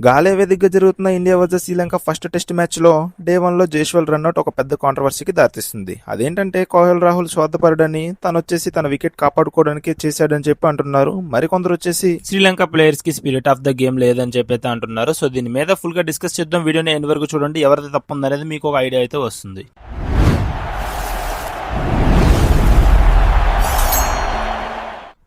గాలే వేదికగా జరుగుతున్న India versus Sri Lanka first test match లో డే 1 లో జైస్వాల్ రన్అట్ ఒక పెద్ద కాంట్రవర్సీకి దారితీస్తుంది. అదేంటంటే కోహెల్ రాహుల్ స్వార్థపరుడని తను వచ్చేసి తన వికెట్ కాపాడుకోవడానికి చేశాడని చెప్పి అంటున్నారు. మరికొందరు వచ్చేసి శ్రీలంక ప్లేయర్స్ కి స్పిరిట్ ఆఫ్ ద గేమ్ లేదని చెప్పి అయితే అంటున్నారు. సో దీని మీద ఫుల్ గా డిస్కస్ చేద్దాం. వీడియోని ఎండ్ వరకు చూడండి. ఎవరిది తప్పు ఉందనేది మీకు ఒక ఐడియా అయితే వస్తుంది.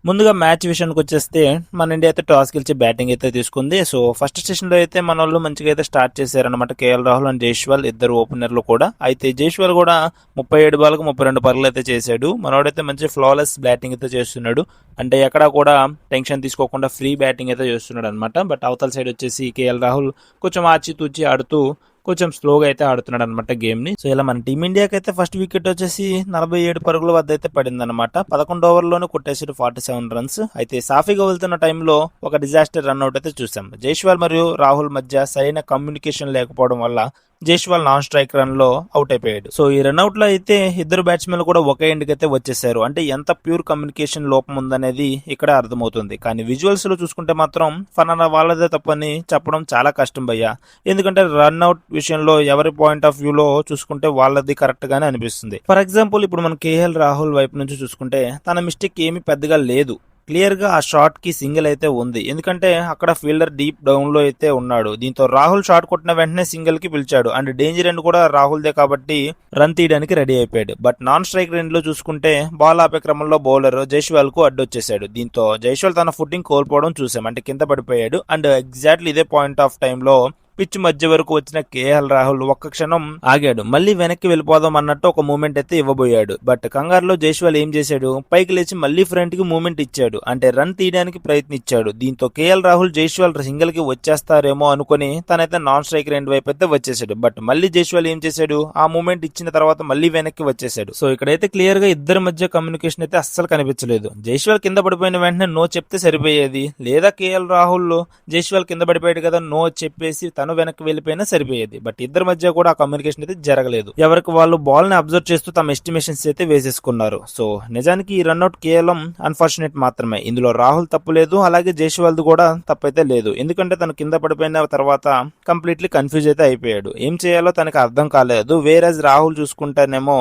ముందుగా మ్యాచ్ విషయానికి వచ్చేస్తే మన ఇండియా అయితే టాస్ గెలిచి బ్యాటింగ్ అయితే తీసుకుంది. సో ఫస్ట్ సెషన్ లో అయితే మన వాళ్ళు మంచిగా అయితే స్టార్ట్ చేశారనమాట. కేఎల్ రాహుల్ అండ్ జైస్వాల్ ఇద్దరు ఓపెనర్లు కూడా. అయితే జైస్వాల్ కూడా 37 బాల్కు 32 పరుగులు అయితే చేశాడు. మనోడైతే మంచి ఫ్లాలెస్ బ్యాటింగ్ అయితే చేస్తున్నాడు. అంటే ఎక్కడా కూడా టెన్షన్ తీసుకోకుండా ఫ్రీ బ్యాటింగ్ అయితే చేస్తున్నాడు అనమాట. బట్ అవతల సైడ్ వచ్చేసి కేఎల్ రాహుల్ కొంచెం ఆచితూచి ఆడుతూ కొంచెం స్లోగా అయితే ఆడుతున్నాడు అనమాట గేమ్ ని. సో ఇలా మన టీమిండియాకి అయితే ఫస్ట్ వికెట్ వచ్చేసి 47 పరుగుల వద్ద అయితే పడింది అనమాట. 11 ఓవర్లోనే కొట్టేసాడు 47 రన్స్. అయితే సాఫీగా వెళ్తున్న టైంలో ఒక డిజాస్టర్ రన్అట్ అయితే చూసాం. జైస్వాల్ మరియు రాహుల్ మధ్య సరైన కమ్యూనికేషన్ లేకపోవడం వల్ల జైస్వాల్ నాన్ స్ట్రైక్ రన్ లో అవుట్ అయిపోయాడు. సో ఈ రన్అట్ లో అయితే ఇద్దరు బ్యాట్స్మెన్లు కూడా ఒకే ఎండ్కి అయితే వచ్చేసారు. అంటే ఎంత ప్యూర్ కమ్యూనికేషన్ లోపం ఉందనేది ఇక్కడ అర్థమవుతుంది. కానీ విజువల్స్ లో చూసుకుంటే మాత్రం ఫలానా వాళ్ళదే తప్పని చెప్పడం చాలా కష్టం భయ్యా. ఎందుకంటే రన్అట్ విషయంలో ఎవరి పాయింట్ ఆఫ్ వ్యూ లో చూసుకుంటే వాళ్ళది కరెక్ట్ గానే అనిపిస్తుంది. ఫర్ ఎగ్జాంపుల్ ఇప్పుడు మనం కేఎల్ రాహుల్ వైపు నుంచి చూసుకుంటే తన మిస్టేక్ ఏమీ పెద్దగా లేదు. క్లియర్ గా ఆ షాట్ కి సింగిల్ అయితే ఉంది. ఎందుకంటే అక్కడ ఫీల్డర్ డీప్ డౌన్ లో అయితే ఉన్నాడు. దీంతో రాహుల్ షాట్ కొట్టిన వెంటనే సింగిల్ కి పిలిచాడు. అండ్ డేంజర్ ఎండ్ కూడా రాహుల్ దే కాబట్టి రన్ తీయడానికి రెడీ అయిపోయాడు. బట్ నాన్ స్ట్రైక్ ఎండ్ లో చూసుకుంటే బాల్ ఆపే క్రమంలో బౌలర్ జైస్వాల్ కు అడ్డొచ్చేసాడు. దీంతో జైస్వాల్ తన ఫుట్టింగ్ కోల్పోవడం చూసాం. అంటే కింద పడిపోయాడు. అండ్ ఎగ్జాక్ట్లీ ఇదే పాయింట్ ఆఫ్ టైమ్ లో పిచ్ మధ్య వరకు వచ్చిన కేఎల్ రాహుల్ ఒక్క క్షణం ఆగాడు. మళ్ళీ వెనక్కి వెళ్ళిపోదాం అన్నట్టు ఒక మూమెంట్ అయితే ఇవ్వబోయాడు. బట్ కంగారులో జైస్వాల్ ఏం చేశాడు, పైకి లేచి మళ్ళీ ఫ్రంట్ కి మూమెంట్ ఇచ్చాడు. అంటే రన్ తీయడానికి ప్రయత్నించాడు. దీంతో కేఎల్ రాహుల్ జైస్వాల్ సింగిల్ కి వచ్చేస్తారేమో అనుకుని తనైతే నాన్ స్ట్రైక్ రెండు వైపు అయితే వచ్చేసాడు. బట్ మళ్ళీ జైస్వాల్ ఏం చేశాడు, ఆ మూమెంట్ ఇచ్చిన తర్వాత మళ్ళీ వెనక్కి వచ్చేసాడు. సో ఇక్కడైతే క్లియర్ గా ఇద్దరి మధ్య కమ్యూనికేషన్ అయితే అస్సలు కనిపించలేదు. జైస్వాల్ కింద పడిపోయిన వెంటనే నో చెప్తే సరిపోయేది. లేదా కేఎల్ రాహుల్ జైస్వాల్ కింద పడిపోయాడు కదా నో చెప్పేసి తను వెనక్కి వెళ్ళిపోయినా సరిపోయేది. బట్ ఇద్దరి మధ్య కూడా ఆ కమ్యూనికేషన్ అయితే జరగలేదు. ఎవరికి వాళ్ళు బాల్ ని అబ్జర్వ్ చేస్తూ తమ ఎస్టిమేషన్స్ అయితే వేసేసుకున్నారు. సో నిజానికి ఈ రన్అట్ కేవలం అన్ఫార్చునేట్ మాత్రమే. ఇందులో రాహుల్ తప్పు లేదు, అలాగే జైస్వాల్ కూడా తప్పైతే లేదు. ఎందుకంటే తను కింద పడిపోయిన తర్వాత కంప్లీట్లీ కన్ఫ్యూజ్ అయితే అయిపోయాడు. ఏం చేయాలో తనకి అర్థం కాలేదు. వేరేజ్ రాహుల్ చూసుకుంటేనేమో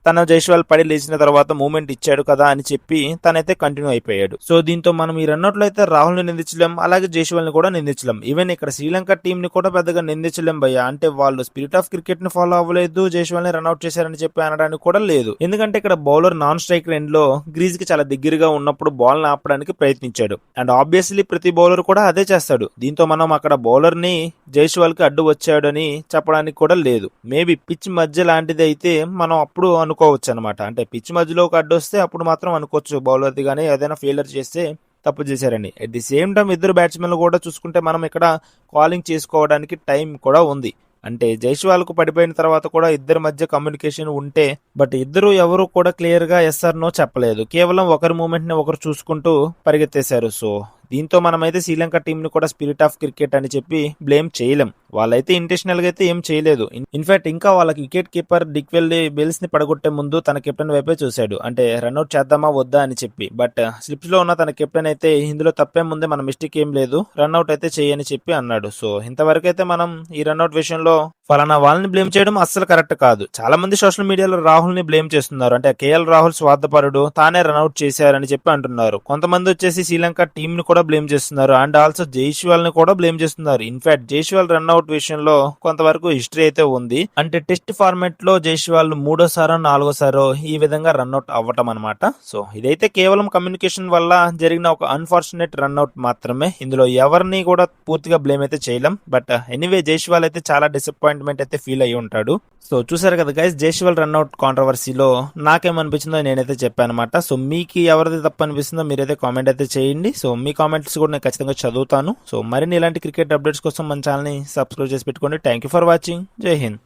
తన జైస్వాల్ పడి లేచిన తర్వాత మూమెంట్ ఇచ్చాడు కదా అని చెప్పి తనైతే కంటిన్యూ అయిపోయాడు. సో దీంతో మనం ఈ రన్అట్ లో అయితే రాహుల్ ని నిందించలేం, అలాగే జైస్వాల్ ని కూడా నిందించలేం. ఈవెన్ ఇక్కడ శ్రీలంక టీం ని కూడా పెద్దగా నిందించలేం భయ్య. అంటే వాళ్ళు స్పిరిట్ ఆఫ్ క్రికెట్ ని ఫాలో అవ్వలేదు, జైస్వాల్ ని రన్అట్ చేశారని చెప్పి అనడానికి కూడా లేదు. ఎందుకంటే ఇక్కడ బౌలర్ నాన్ స్ట్రైక్ ఎండ్ లో గ్రీజ్ కి చాలా దగ్గరగా ఉన్నప్పుడు బాల్ ని ఆపడానికి ప్రయత్నించాడు. అండ్ ఆబ్వియస్లీ ప్రతి బౌలర్ కూడా అదే చేస్తాడు. దీంతో మనం అక్కడ బౌలర్ ని జైస్వాల్ కి అడ్డు వచ్చాడని చెప్పడానికి కూడా లేదు. మేబీ పిచ్ మధ్య లాంటిది అయితే మనం అప్పుడు అనుకోవచ్చు అనమాట. అంటే పిచ్ మధ్యలో ఒక అడ్డు వస్తే అప్పుడు మాత్రం అనుకోవచ్చు బౌలర్ది కానీ ఏదైనా ఫెయిలర్ చేస్తే తప్పు చేశారని. అట్ ది సేమ్ టైం ఇద్దరు బ్యాట్స్మెన్లు కూడా చూసుకుంటే మనం ఇక్కడ కాలింగ్ చేసుకోవడానికి టైం కూడా ఉంది. అంటే జైస్వాల్ కు పడిపోయిన తర్వాత కూడా ఇద్దరి మధ్య కమ్యూనికేషన్ ఉంటే, బట్ ఇద్దరు ఎవరు కూడా క్లియర్ గా ఎస్ఆర్ నో చెప్పలేదు. కేవలం ఒకరి మూమెంట్ ని ఒకరు చూసుకుంటూ పరిగెత్తేశారు. సో దీంతో మనమైతే శ్రీలంక టీం ని కూడా స్పిరిట్ ఆఫ్ క్రికెట్ అని చెప్పి బ్లేమ్ చేయలేం. వాళ్ళైతే ఇంటెన్షనల్ గా అయితే ఏం చేయలేదు. ఇన్ఫాక్ట్ ఇంకా వాళ్ళకి వికెట్ కీపర్ డిక్వెల్ బెల్స్ ని పడగొట్టే ముందు తన కెప్టెన్ వైపే చూశాడు. అంటే రన్అట్ చేద్దామా వద్దా అని చెప్పి. బట్ స్లిప్స్ లో ఉన్న తన కెప్టెన్ అయితే ఇందులో తప్పే ముందే మన మిస్టేక్ ఏం లేదు, రన్అట్ అయితే చేయని చెప్పి అన్నాడు. సో ఇంతవరకు అయితే మనం ఈ రన్అట్ విషయంలో ఫలానా వాళ్ళని బ్లేమ్ చేయడం అస్సలు కరెక్ట్ కాదు. చాలా మంది సోషల్ మీడియాలో రాహుల్ ని బ్లేమ్ చేస్తున్నారు. అంటే కేఎల్ రాహుల్ స్వార్థపరుడు, తానే రన్అట్ చేశారని చెప్పి అంటున్నారు. కొంతమంది వచ్చేసి శ్రీలంక టీం ని కూడా బ్లేమ్ చేస్తున్నారు. అండ్ ఆల్సో జైస్వాల్ ని కూడా బ్లేమ్ చేస్తున్నారు. ఇన్ఫాక్ట్ జైస్వాల్ రన్అట్ విషయంలో కొంతవరకు హిస్టరీ అయితే ఉంది. అంటే టెస్ట్ ఫార్మాట్ లో జైస్వాల్ 3వ సారో 4వ సారో ఈ విధంగా రన్అట్ అవ్వటం అనమాట. సో ఇదైతే కేవలం కమ్యూనికేషన్ వల్ల జరిగిన ఒక అన్ఫార్చునేట్ రన్అట్ మాత్రమే. ఇందులో ఎవరిని కూడా పూర్తిగా బ్లేమ్ అయితే చేయలేం. బట్ ఎనీవే జైస్వాల్ అయితే చాలా డిసప్పాయింట్మెంట్ అయితే ఫీల్ అయ్యి ఉంటాడు. సో చూసారు కదా గైస్, జైస్వాల్ రన్అట్ కాంట్రవర్సీలో నాకేమనిపించిందో నేనైతే చెప్పాను అనమాట. సో మీకు ఎవరిది తప్పు అనిపిస్తుందో మీరైతే కామెంట్ అయితే చేయండి. సో మీ కామెంట్స్ కూడా నేను ఖచ్చితంగా చదువుతాను. సో మరిన్ని ఇలాంటి క్రికెట్ అప్డేట్స్ కోసం మన ఛానల్ని సబ్స్క్రైబ్ చేసి పెట్టుకోండి. Thank you for watching. జై హింద్.